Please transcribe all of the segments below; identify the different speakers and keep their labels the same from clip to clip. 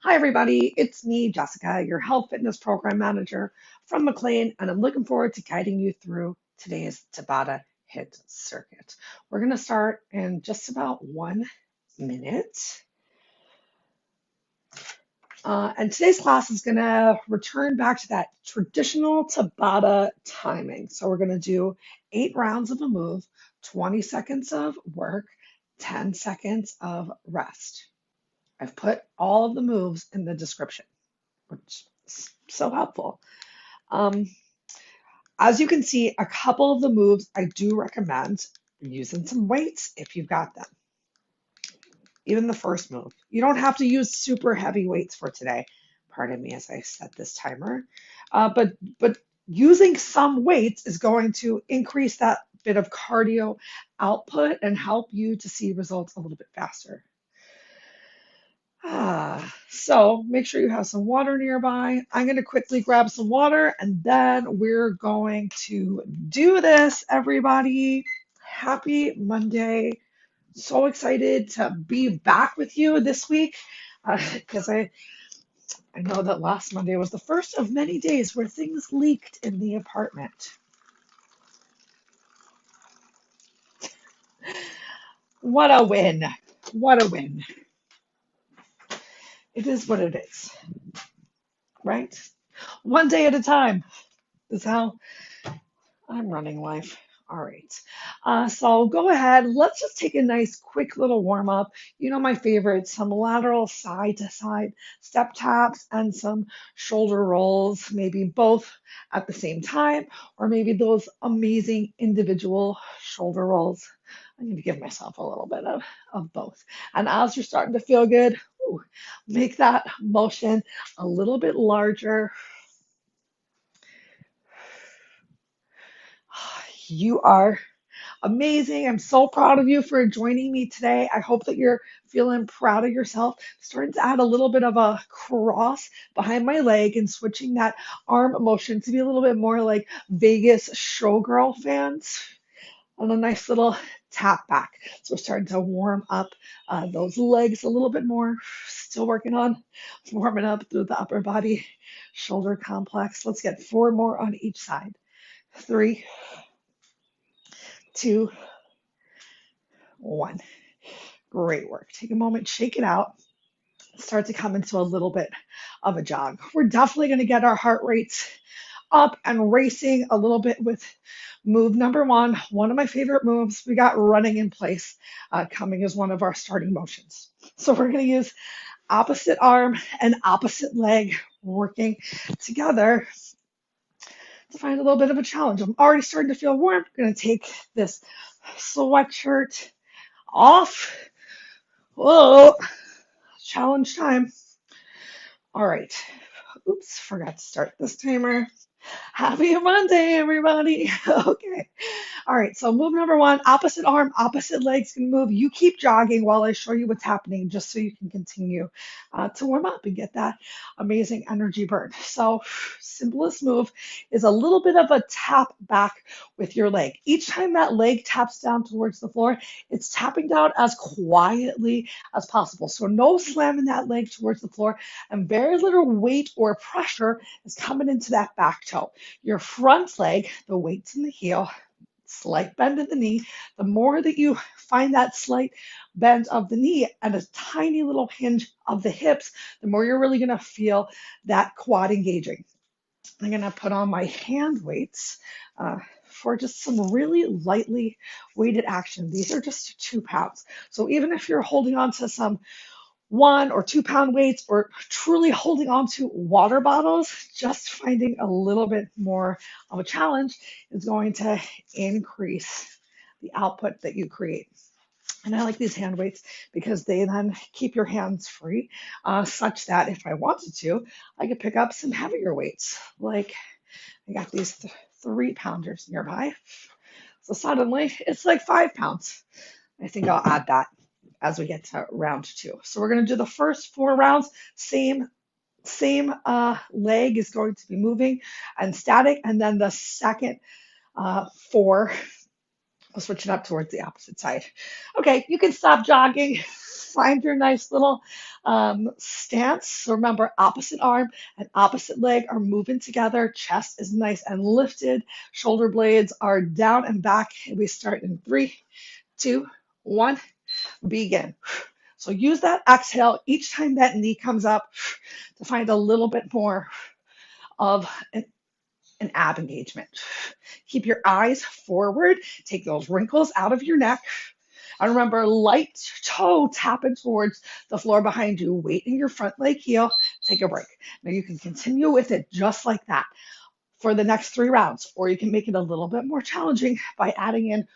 Speaker 1: Hi, everybody. It's me, Jessica, your health fitness program manager from McLean, and I'm looking forward to guiding you through today's Tabata HIIT circuit. We're going to start in just about 1 minute. And today's class is going to return back to that traditional Tabata timing. So we're going to do 8 rounds of a move, 20 seconds of work, 10 seconds of rest. I've put all of the moves in the description, which is so helpful. Um, as you can see, a couple of the moves I do recommend using some weights if you've got them. Even the first move. You don't have to use super heavy weights for today. Pardon me as I set this timer. But using some weights is going to increase that bit of cardio output and help you to see results a little bit faster. So make sure you have some water nearby. I'm going to quickly grab some water and then we're going to do this, everybody. Happy Monday. So excited to be back with you this week because I know that last Monday was the first of many days where things leaked in the apartment. What a win. What a win. It is what it is, right? One day at a time is how I'm running life. All right. So go ahead. Let's just take a nice, quick little warm up. You know my favorite, some lateral side to side step taps and some shoulder rolls, maybe both at the same time, or maybe those amazing individual shoulder rolls. I'm going to give myself a little bit of both. And as you're starting to feel good, make that motion a little bit larger. You are amazing. I'm so proud of you for joining me today. I hope that you're feeling proud of yourself. Starting to add a little bit of a cross behind my leg and switching that arm motion to be a little bit more like Vegas showgirl fans and a nice little tap back. So we're starting to warm up those legs a little bit more. Still working on warming up through the upper body shoulder complex. Let's get 4 more on each side. 3, 2, 1. Great work. Take a moment, shake it out, start to come into a little bit of a jog. We're definitely going to get our heart rates up and racing a little bit with move number one of my favorite moves. We got running in place coming as one of our starting motions. So we're going to use opposite arm and opposite leg working together to find a little bit of a challenge. I'm already starting to feel warm. I'm going to take this sweatshirt off. Whoa, challenge time. All right. Oops, forgot to start this timer. Happy Monday, everybody. Okay. All right. So move number 1, opposite arm, opposite legs can move. You keep jogging while I show you what's happening, just so you can continue to warm up and get that amazing energy burn. So simplest move is a little bit of a tap back with your leg. Each time that leg taps down towards the floor, it's tapping down as quietly as possible. So no slamming that leg towards the floor and very little weight or pressure is coming into that back toe. Your front leg, the weight's in the heel, slight bend in the knee. The more that you find that slight bend of the knee and a tiny little hinge of the hips, the more you're really going to feel that quad engaging. I'm going to put on my hand weights for just some really lightly weighted action. These are just 2 pounds. So even if you're holding on to some 1 or 2 pound weights or truly holding on to water bottles, just finding a little bit more of a challenge is going to increase the output that you create. And I like these hand weights because they then keep your hands free, such that if I wanted to, I could pick up some heavier weights. Like I got these 3-pounders nearby. So suddenly it's like 5 pounds. I think I'll add that as we get to round 2. So we're going to do the first 4 rounds. Same leg is going to be moving and static. And then the second 4 We'll switch it up towards the opposite side. Okay, you can stop jogging. Find your nice little stance. So remember, opposite arm and opposite leg are moving together. Chest is nice and lifted. Shoulder blades are down and back. And we start in 3, 2, 1. Begin. So use that exhale each time that knee comes up to find a little bit more of an ab engagement. Keep your eyes forward. Take those wrinkles out of your neck. And remember, light toe tapping towards the floor behind you. Weight in your front leg heel. Take a break. Now you can continue with it just like that for the next 3 rounds, or you can make it a little bit more challenging by adding in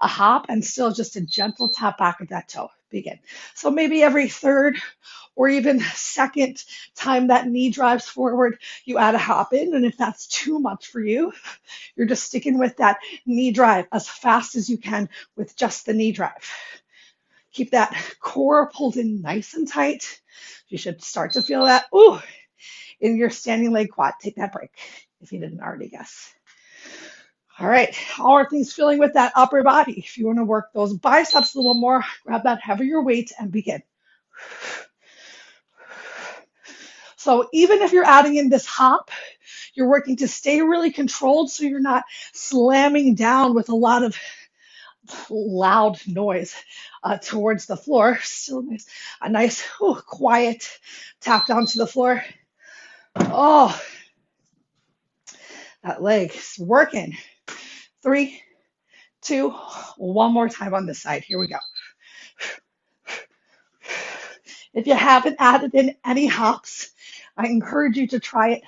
Speaker 1: a hop and still just a gentle tap back of that toe. Begin. So maybe every third or even second time that knee drives forward, you add a hop in. And if that's too much for you, you're just sticking with that knee drive as fast as you can with just the knee drive. Keep that core pulled in nice and tight. You should start to feel that, ooh, in your standing leg quad. Take that break if you didn't already guess. All right, how are things feeling with that upper body? If you want to work those biceps a little more, grab that heavier weight and begin. So even if you're adding in this hop, you're working to stay really controlled so you're not slamming down with a lot of loud noise towards the floor. Still nice, a nice, quiet tap down to the floor. Oh, that leg is working. 3, 2, one more time on this side. Here we go. If you haven't added in any hops, I encourage you to try it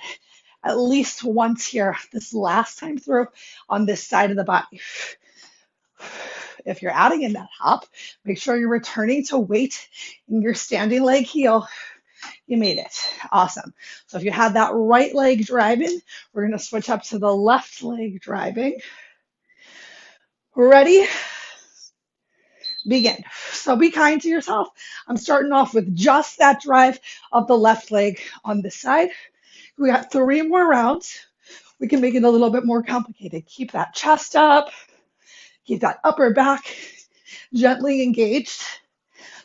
Speaker 1: at least once here, this last time through on this side of the body. If you're adding in that hop, make sure you're returning to weight in your standing leg heel. You made it. Awesome. So if you had that right leg driving, we're going to switch up to the left leg driving. Ready? Begin. So be kind to yourself. I'm starting off with just that drive of the left leg on this side. We got 3 more rounds. We can make it a little bit more complicated. Keep that chest up. Keep that upper back gently engaged.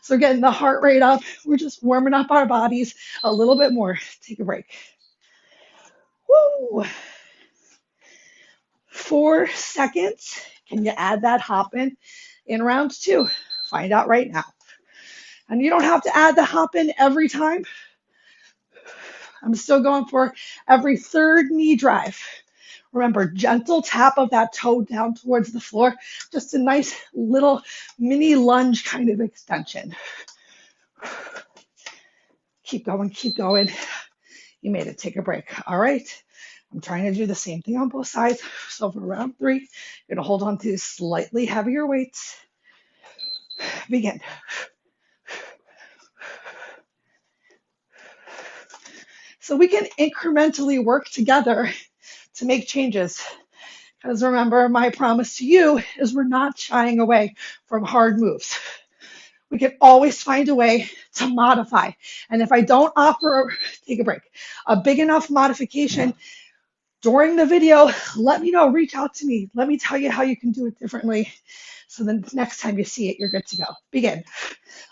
Speaker 1: So getting the heart rate up. We're just warming up our bodies a little bit more. Take a break. Woo! 4 seconds. Can you add that hop in round 2? Find out right now. And you don't have to add the hop in every time. I'm still going for every third knee drive. Remember, gentle tap of that toe down towards the floor. Just a nice little mini lunge kind of extension. Keep going, keep going. You made it. Take a break. All right. I'm trying to do the same thing on both sides. So for round 3, you're going to hold on to slightly heavier weights. Begin. So we can incrementally work together to make changes. Because remember, my promise to you is we're not shying away from hard moves. We can always find a way to modify. And if I don't offer, take a break, a big enough modification during the video, let me know, reach out to me. Let me tell you how you can do it differently. So then next time you see it, you're good to go. Begin.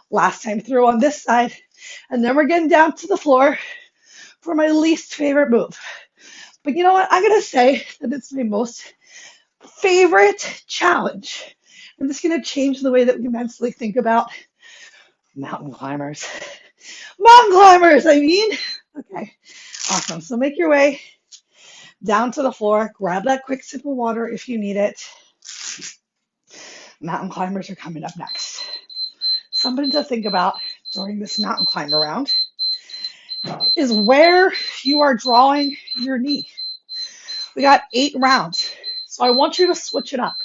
Speaker 1: Last time through on this side. And then we're getting down to the floor for my least favorite move. But you know what? I'm going to say that it's my most favorite challenge. I'm just going to change the way that we mentally think about mountain climbers. Mountain climbers, I mean. Okay, awesome. So make your way down to the floor. Grab that quick sip of water if you need it. Mountain climbers are coming up next. Something to think about during this mountain climb around is where you are drawing your knee. We got 8 rounds, so I want you to switch it up.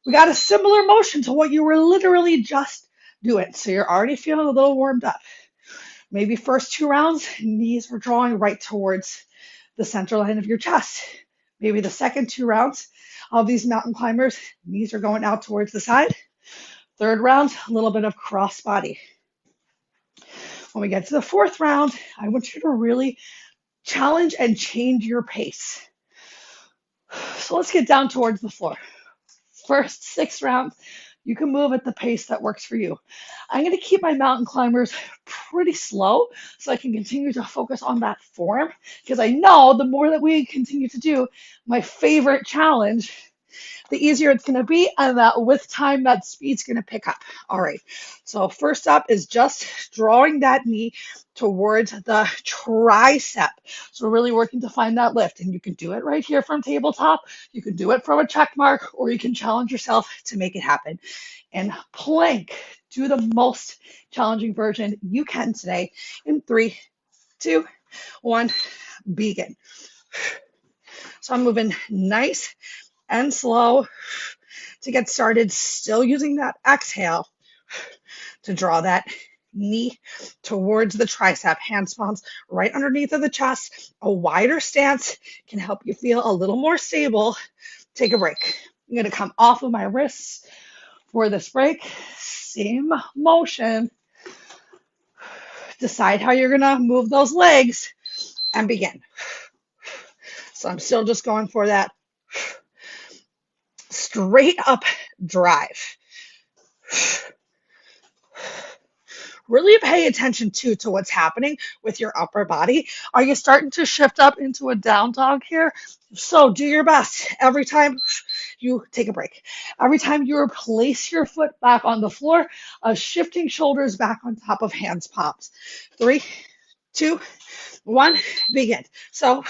Speaker 1: We got a similar motion to what you were literally just doing, so you're already feeling a little warmed up. Maybe first 2 rounds, knees were drawing right towards the center line of your chest. Maybe the second 2 rounds of these mountain climbers, knees are going out towards the side. Third round, a little bit of cross body. When we get to the 4th round, I want you to really challenge and change your pace. So let's get down towards the floor. First 6 rounds, you can move at the pace that works for you. I'm going to keep my mountain climbers pretty slow so I can continue to focus on that form because I know the more that we continue to do my favorite challenge, the easier it's going to be, and that with time, that speed's going to pick up. All right. So first up is just drawing that knee towards the tricep. So we're really working to find that lift, and you can do it right here from tabletop. You can do it from a check mark, or you can challenge yourself to make it happen. And plank, do the most challenging version you can today in 3, 2, 1, begin. So I'm moving nice and slow to get started, still using that exhale to draw that knee towards the tricep. Hands palms right underneath of the chest. A wider stance can help you feel a little more stable. Take a break. I'm going to come off of my wrists for this break. Same motion. Decide how you're going to move those legs and begin. So I'm still just going for that straight up drive. Really pay attention to what's happening with your upper body. Are you starting to shift up into a down dog here? So do your best. Every time you take a break, every time you place your foot back on the floor, shifting shoulders back on top of hands palms. 3, 2, 1, begin. So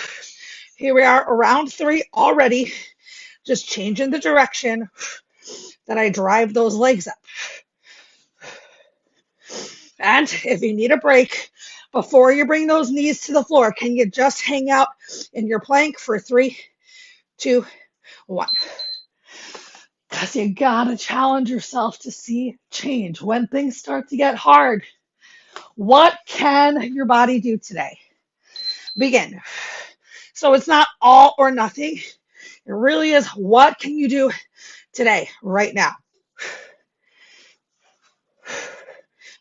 Speaker 1: here we are around 3 already, just changing the direction that I drive those legs up. And if you need a break before you bring those knees to the floor, can you just hang out in your plank for 3, 2, 1? Because you gotta challenge yourself to see change. When things start to get hard, what can your body do today? Begin. So it's not all or nothing. It really is, what can you do today, right now?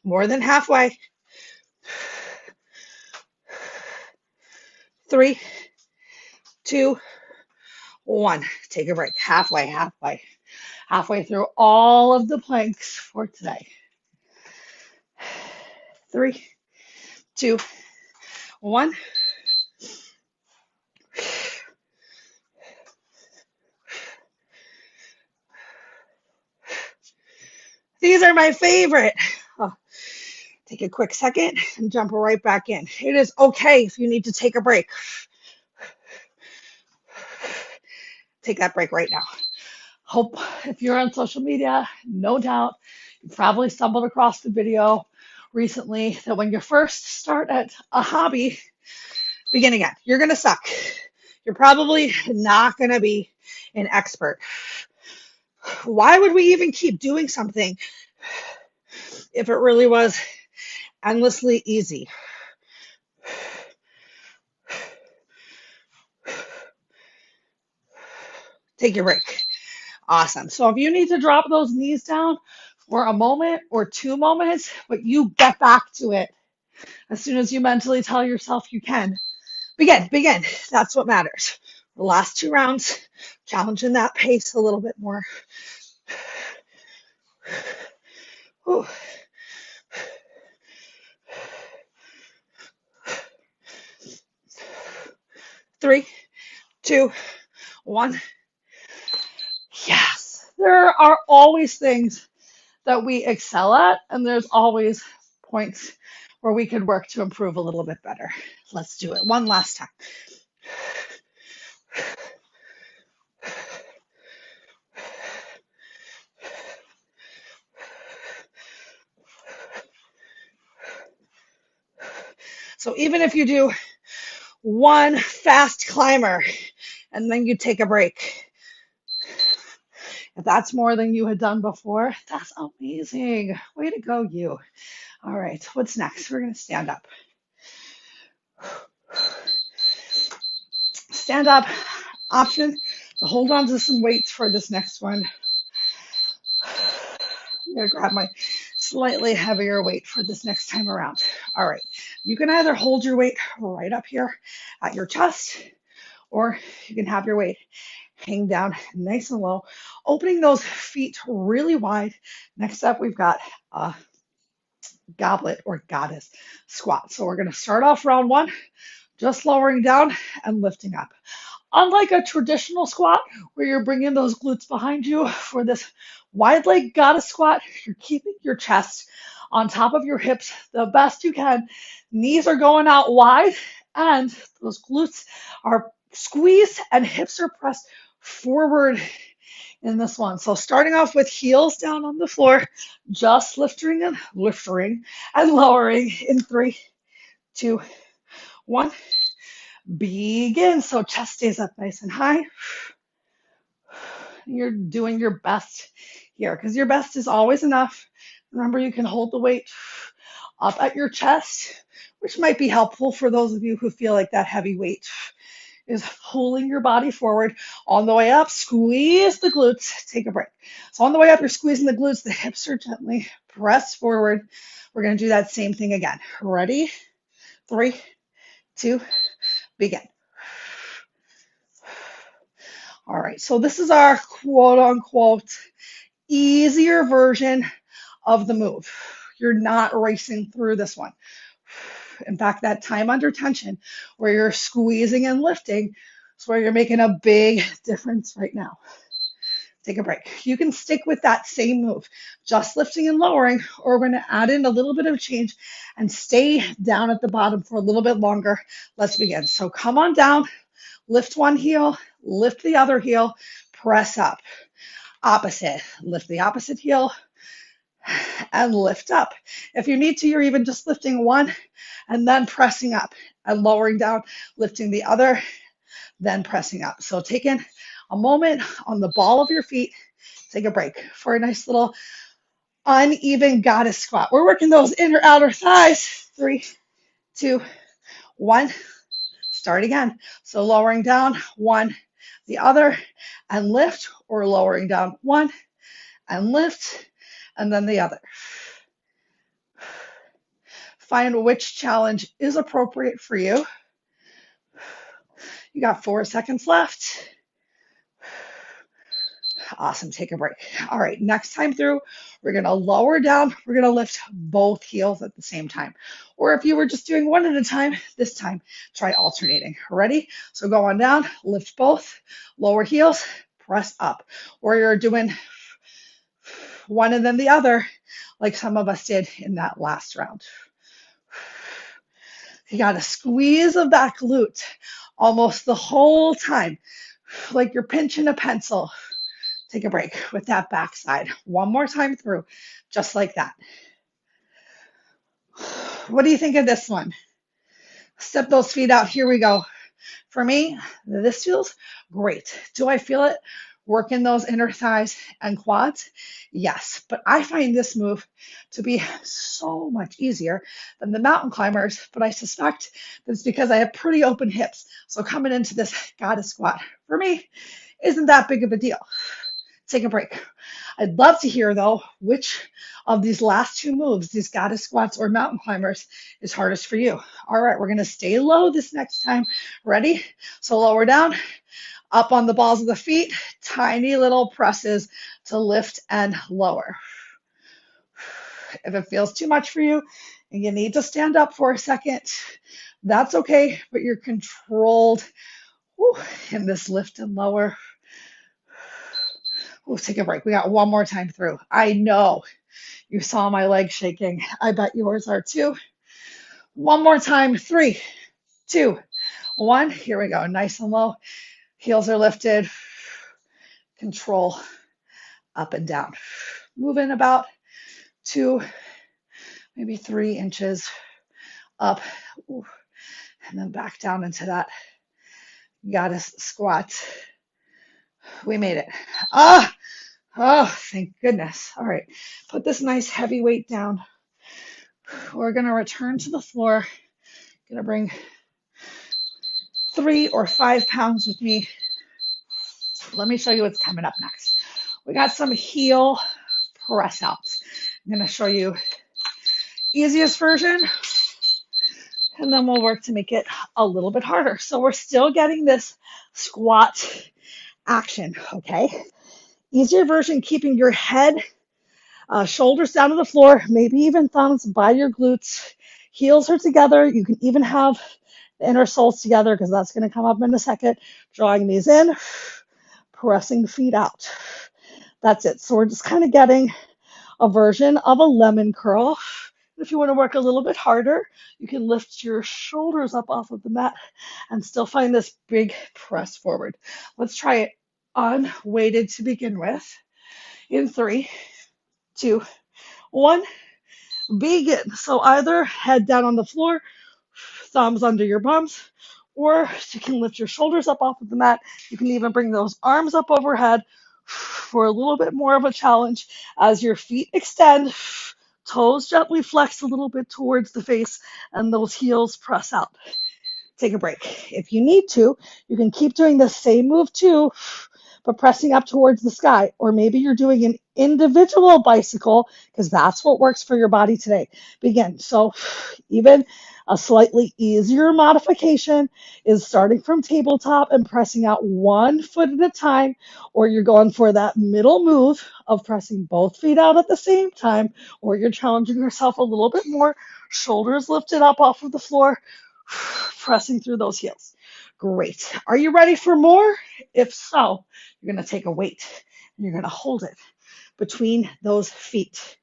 Speaker 1: More than halfway. 3, 2, 1. Take a break. Halfway through all of the planks for today. 3, 2, 1. These are my favorite. Oh, take a quick second and jump right back in. It is okay if you need to take a break. Take that break right now. Hope if you're on social media, no doubt you probably stumbled across the video recently that when you first start at a hobby, begin again. You're going to suck. You're probably not going to be an expert. Why would we even keep doing something if it really was endlessly easy? Take your break. Awesome. So if you need to drop those knees down for a moment or 2 moments, but you get back to it as soon as you mentally tell yourself you can. Begin. That's what matters. The last 2 rounds, challenging that pace a little bit more. Whew. 3, 2, 1. Yes. There are always things that we excel at, and there's always points where we could work to improve a little bit better. Let's do it one last time. So even if you do one fast climber and then you take a break, if that's more than you had done before, that's amazing. Way to go, you. All right, what's next? We're going to stand up. Stand up. Option to hold on to some weights for this next one. I'm going to grab my slightly heavier weight for this next time around. All right, you can either hold your weight right up here at your chest, or you can have your weight hang down nice and low, opening those feet really wide. Next up, we've got a goblet or goddess squat. So we're going to start off round one, just lowering down and lifting up. Unlike a traditional squat where you're bringing those glutes behind you for this wide leg goddess squat, you're keeping your chest on top of your hips the best you can. Knees are going out wide and those glutes are squeezed and hips are pressed forward in this one. So starting off with heels down on the floor, just lifting and lowering in 3, 2, 1. Begin. So chest stays up nice and high. You're doing your best here because your best is always enough. Remember, you can hold the weight up at your chest, which might be helpful for those of you who feel like that heavy weight is pulling your body forward. On the way up, squeeze the glutes, take a break. So on the way up, you're squeezing the glutes, the hips are gently pressed forward. We're going to do that same thing again. Ready? 3, 2, begin. All right, so this is our quote unquote easier version of the move. You're not racing through this one. In fact, that time under tension where you're squeezing and lifting is where you're making a big difference right now. Take a break. You can stick with that same move, just lifting and lowering, or we're going to add in a little bit of change and stay down at the bottom for a little bit longer. Let's begin. So come on down, lift one heel, lift the other heel, press up. Opposite, lift the opposite heel and lift up. If you need to, you're even just lifting one and then pressing up and lowering down, lifting the other, then pressing up. So taking a moment on the ball of your feet, take a break for a nice little uneven goddess squat. We're working those inner outer thighs. 3, 2, 1. Start again. So lowering down one, the other, and lift, or lowering down one and lift, and then the other. Find which challenge is appropriate for you. You got 4 seconds left. Awesome. Take a break. All right. Next time through, we're going to lower down. We're going to lift both heels at the same time. Or if you were just doing one at a time, this time, try alternating. Ready? So go on down, lift both, lower heels, press up. Or you're doing one and then the other, like some of us did in that last round. You got a squeeze of that glute almost the whole time, like you're pinching a pencil. Take a break with that backside. One more time through, just like that. What do you think of this one? Step those feet out. Here we go. For me, this feels great. Do I feel it working those inner thighs and quads? Yes, but I find this move to be so much easier than the mountain climbers, but I suspect that's because I have pretty open hips. So coming into this goddess squat, for me, isn't that big of a deal. Take a break. I'd love to hear, though, which of these last two moves, these goddess squats or mountain climbers, is hardest for you. All right, we're going to stay low this next time. Ready? So lower down, up on the balls of the feet, tiny little presses to lift and lower. If it feels too much for you and you need to stand up for a second, that's okay, but you're controlled in this lift and lower. We'll take a break. We got one more time through. I know you saw my legs shaking. I bet yours are too. One more time. 3, 2, 1. Here we go. Nice and low. Heels are lifted. Control up and down. Moving about 2, maybe 3 inches up. And then back down into that goddess squat. We made it. Oh, thank goodness. All right, put this nice heavy weight down. We're going to return to the floor. Going to bring 3 or 5 pounds with me. Let me show you what's coming up next. We got some heel press outs. I'm going to show you easiest version, and then we'll work to make it a little bit harder. So we're still getting this squat action, okay? Easier version, keeping your head, shoulders down to the floor, maybe even thumbs by your glutes. Heels are together. You can even have the inner soles together because that's going to come up in a second. Drawing these in, pressing the feet out. That's it. So we're just kind of getting a version of a lemon curl. If you want to work a little bit harder, you can lift your shoulders up off of the mat and still find this big press forward. Let's try it unweighted to begin with. In 3, 2, 1, begin. So either head down on the floor, thumbs under your bums, or you can lift your shoulders up off of the mat. You can even bring those arms up overhead for a little bit more of a challenge as your feet extend, toes gently flex a little bit towards the face, and those heels press out. Take a break. If you need to, you can keep doing the same move too, but pressing up towards the sky. Or maybe you're doing an individual bicycle because that's what works for your body today. Begin. So even a slightly easier modification is starting from tabletop and pressing out one foot at a time, or you're going for that middle move of pressing both feet out at the same time, or you're challenging yourself a little bit more, shoulders lifted up off of the floor, pressing through those heels. Great. Are you ready for more? If so, you're going to take a weight and you're going to hold it between those feet.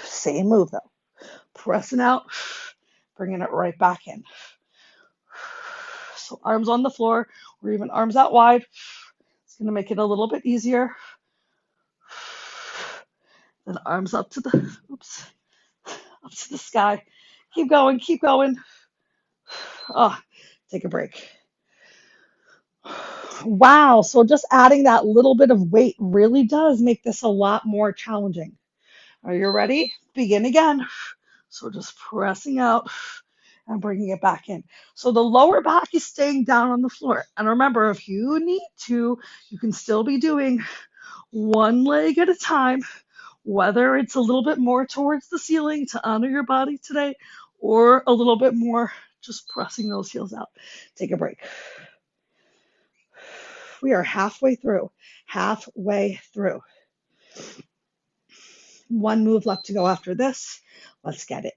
Speaker 1: Same move though. Pressing out, bringing it right back in. So arms on the floor or even arms out wide. It's going to make it a little bit easier. Then arms up to the, up to the sky. Keep going, keep going. Oh, take a break. Wow, so just adding that little bit of weight really does make this a lot more challenging. Are you ready? Begin again. So just pressing out and bringing it back in. So the lower back is staying down on the floor. And remember, if you need to, you can still be doing one leg at a time, whether it's a little bit more towards the ceiling to honor your body today, or a little bit more just pressing those heels out. Take a break. We are halfway through. Halfway through. One move left to go after this. Let's get it.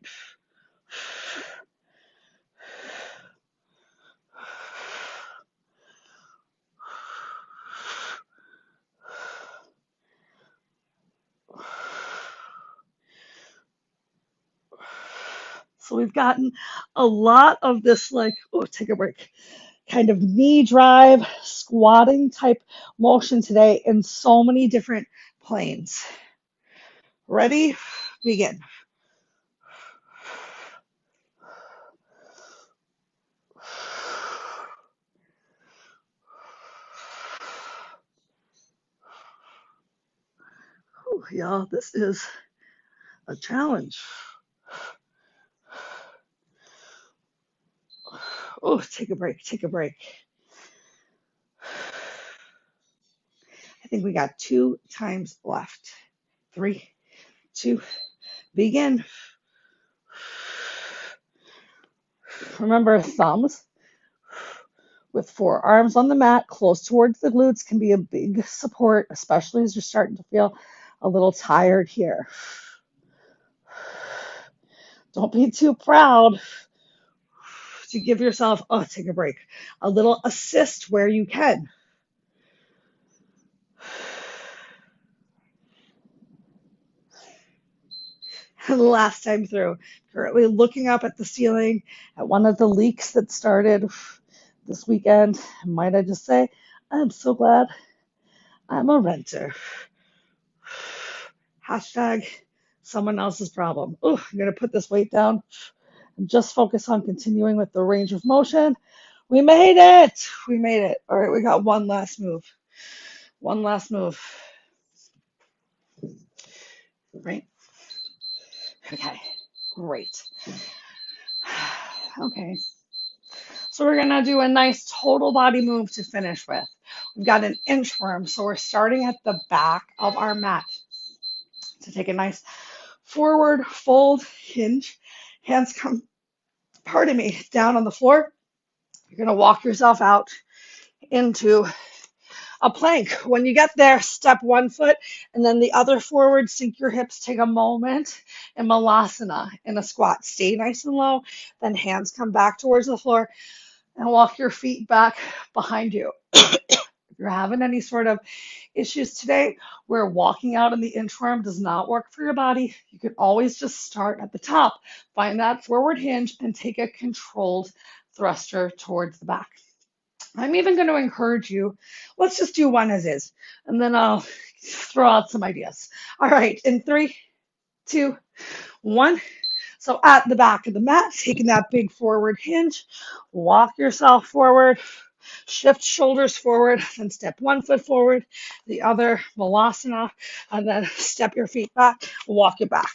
Speaker 1: So we've gotten a lot of this, like, oh, take a break, kind of knee drive, squatting type motion today in so many different planes. Ready? Begin. Whew, y'all, this is a challenge. Oh, take a break, take a break. I think we got 2 times left. 3, 2, begin. Remember, thumbs with forearms on the mat, close towards the glutes can be a big support, especially as you're starting to feel a little tired here. Don't be too proud to give yourself, oh, take a break, a little assist where you can. And the last time through, currently looking up at the ceiling at one of the leaks that started this weekend. Might I just say, I'm so glad I'm a renter. Hashtag someone else's problem. Oh, I'm going to put this weight down and just focus on continuing with the range of motion. We made it. We made it. All right, we got one last move. One last move. Right? Okay, great. Okay. So we're going to do a nice total body move to finish with. We've got an inchworm. So we're starting at the back of our mat. To take a nice forward fold hinge. Hands come, pardon me, down on the floor. You're going to walk yourself out into a plank. When you get there, step one foot and then the other forward, sink your hips, take a moment in Malassana in a squat. Stay nice and low, then hands come back towards the floor and walk your feet back behind you. If you're having any sort of issues today where walking out in the inchworm does not work for your body, you can always just start at the top. Find that forward hinge and take a controlled thruster towards the back. I'm even going to encourage you, let's just do one as is, and then I'll throw out some ideas. All right, in 3, 2, 1. So at the back of the mat, taking that big forward hinge, walk yourself forward, shift shoulders forward, then step one foot forward, the other Malassana, and then step your feet back, walk it back.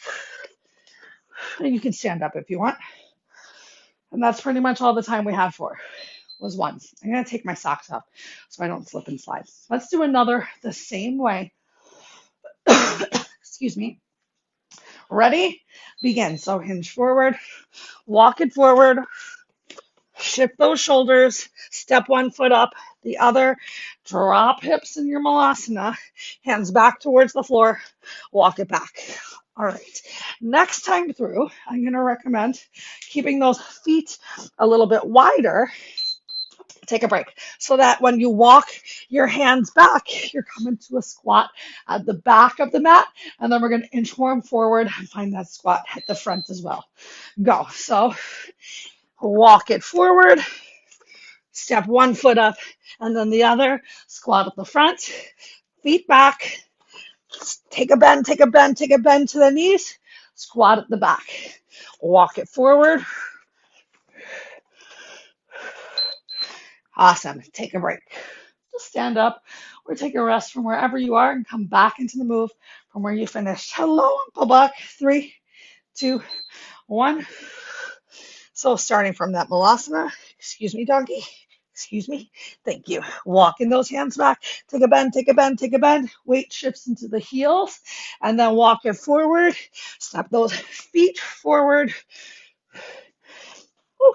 Speaker 1: And you can stand up if you want. And that's pretty much all the time we have for was one. I'm going to take my socks off so I don't slip and slide. Let's do another the same way. Excuse me. Ready? Begin. So hinge forward, walk it forward, shift those shoulders, step one foot up, the other, drop hips in your Malassana, hands back towards the floor, walk it back. All right, next time through, I'm going to recommend keeping those feet a little bit wider. Take a break so that when you walk your hands back, you're coming to a squat at the back of the mat, and then we're going to inchworm forward and find that squat at the front as well. Go. So walk it forward, step one foot up, and then the other, squat at the front, feet back, take a bend, take a bend, take a bend to the knees, squat at the back, walk it forward. Awesome. Take a break. Just stand up or take a rest from wherever you are and come back into the move from where you finished. Hello, pull back. 3, 2, 1. So starting from that Malassana, excuse me, donkey. Excuse me. Thank you. Walking those hands back. Take a bend, take a bend, take a bend. Weight shifts into the heels and then walk it forward. Step those feet forward. Whew.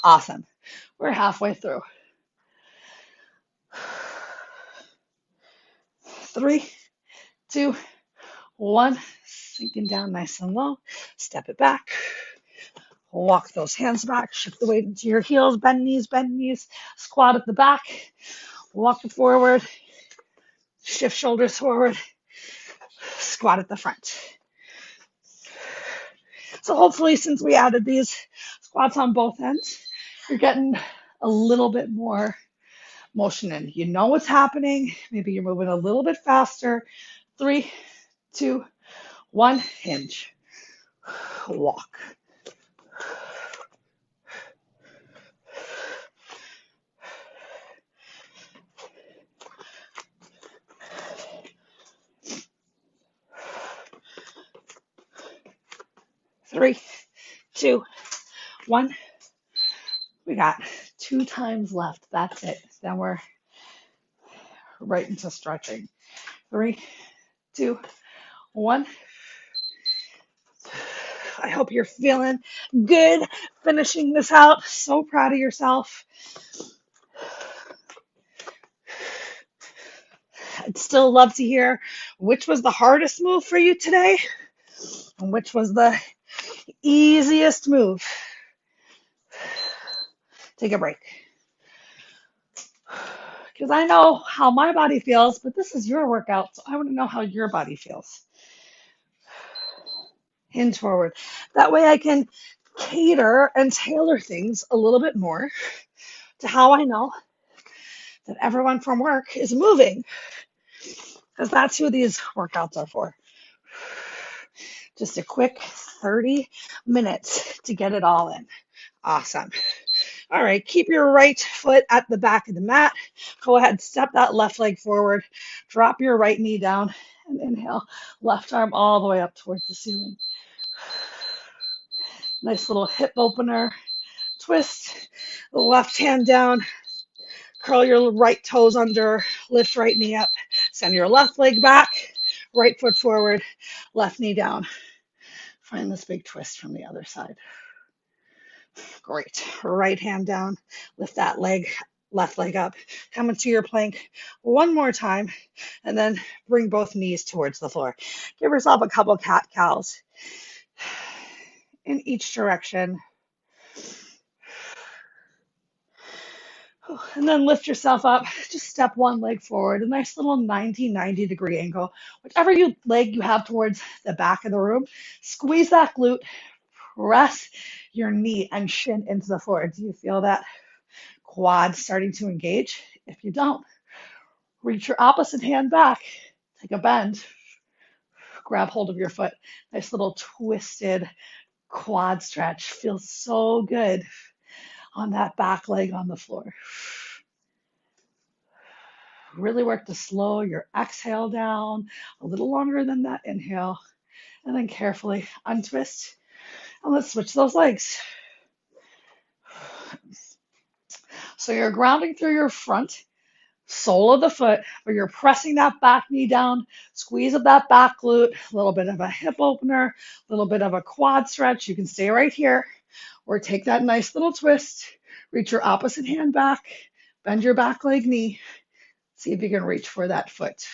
Speaker 1: Awesome. We're halfway through. 3, 2, 1. Sinking down nice and low. Step it back. Walk those hands back. Shift the weight into your heels. Bend knees. Squat at the back. Walk it forward. Shift shoulders forward. Squat at the front. So hopefully, since we added these squats on both ends, you're getting a little bit more motion in. You know what's happening. Maybe you're moving a little bit faster. 3, 2, 1. Hinge. Walk. Three, 2, 1. We got 2 times left. That's it. Then we're right into stretching. 3, 2, 1. I hope you're feeling good finishing this out. So proud of yourself. I'd still love to hear which was the hardest move for you today and which was the easiest move. Take a break. Because I know how my body feels, but this is your workout, so I want to know how your body feels. Hinge forward. That way I can cater and tailor things a little bit more to how I know that everyone from work is moving. Because that's who these workouts are for. Just a quick 30 minutes to get it all in. Awesome. All right, keep your right foot at the back of the mat. Go ahead, step that left leg forward. Drop your right knee down and inhale. Left arm all the way up towards the ceiling. Nice little hip opener. Twist. Left hand down. Curl your right toes under. Lift right knee up. Send your left leg back. Right foot forward. Left knee down. Find this big twist from the other side. Great. Right hand down. Lift that leg left leg up, come into your plank one more time, and then bring both knees towards the floor. Give yourself a couple cat cows in each direction. And then lift yourself up, just step one leg forward, a nice little 90 degree angle. Whichever leg you have towards the back of the room, squeeze that glute, press your knee and shin into the floor. Do you feel that quad starting to engage? If you don't, reach your opposite hand back, take a bend, grab hold of your foot. Nice little twisted quad stretch. Feels so good on that back leg on the floor. Really work to slow your exhale down a little longer than that inhale. And then carefully untwist. And let's switch those legs. So you're grounding through your front sole of the foot, but you're pressing that back knee down, squeeze of that back glute, a little bit of a hip opener, a little bit of a quad stretch. You can stay right here or take that nice little twist, reach your opposite hand back, bend your back leg knee, see if you can reach for that foot.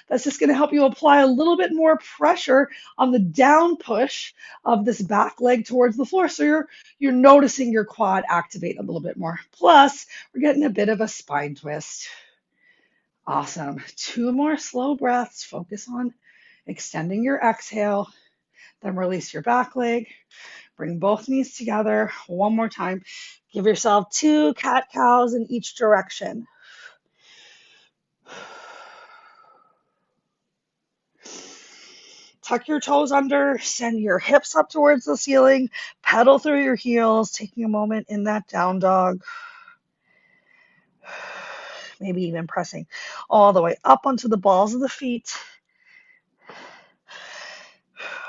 Speaker 1: That's just going to help you apply a little bit more pressure on the down push of this back leg towards the floor. So you're noticing your quad activate a little bit more. Plus, we're getting a bit of a spine twist. Awesome. 2 more slow breaths. Focus on extending your exhale. Then release your back leg. Bring both knees together. One more time. Give yourself 2 cat cows in each direction. Tuck your toes under, send your hips up towards the ceiling, pedal through your heels, taking a moment in that down dog. Maybe even pressing all the way up onto the balls of the feet.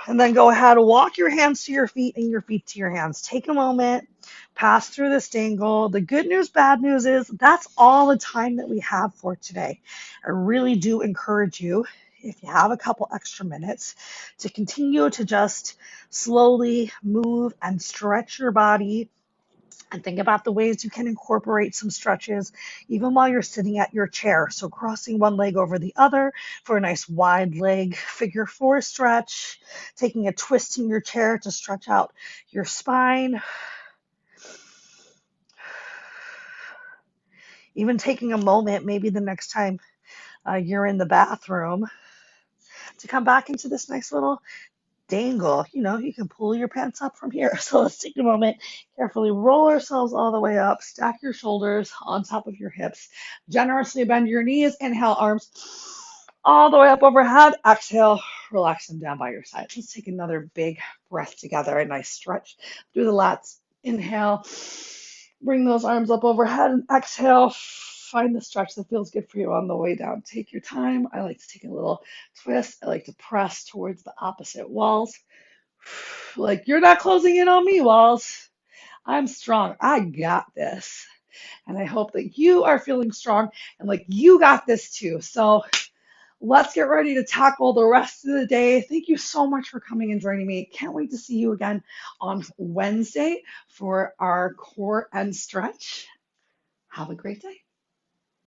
Speaker 1: And then go ahead, walk your hands to your feet and your feet to your hands. Take a moment, pass through this dangle. The good news, bad news is that's all the time that we have for today. I really do encourage you, if you have a couple extra minutes, to continue to just slowly move and stretch your body and think about the ways you can incorporate some stretches even while you're sitting at your chair. So crossing one leg over the other for a nice wide leg figure 4 stretch, taking a twist in your chair to stretch out your spine. Even taking a moment, maybe the next time you're in the bathroom, to come back into this nice little dangle. You can pull your pants up from here. So let's take a moment, carefully roll ourselves all the way up, stack your shoulders on top of your hips, generously bend your knees, inhale, arms all the way up overhead, exhale, relax them down by your side. Let's take another big breath together, a nice stretch through the lats. Inhale, bring those arms up overhead, and exhale, find the stretch that feels good for you on the way down. Take your time. I like to take a little twist. I like to press towards the opposite walls. Like, you're not closing in on me, walls. I'm strong. I got this. And I hope that you are feeling strong and like you got this too. So let's get ready to tackle the rest of the day. Thank you so much for coming and joining me. Can't wait to see you again on Wednesday for our core and stretch. Have a great day.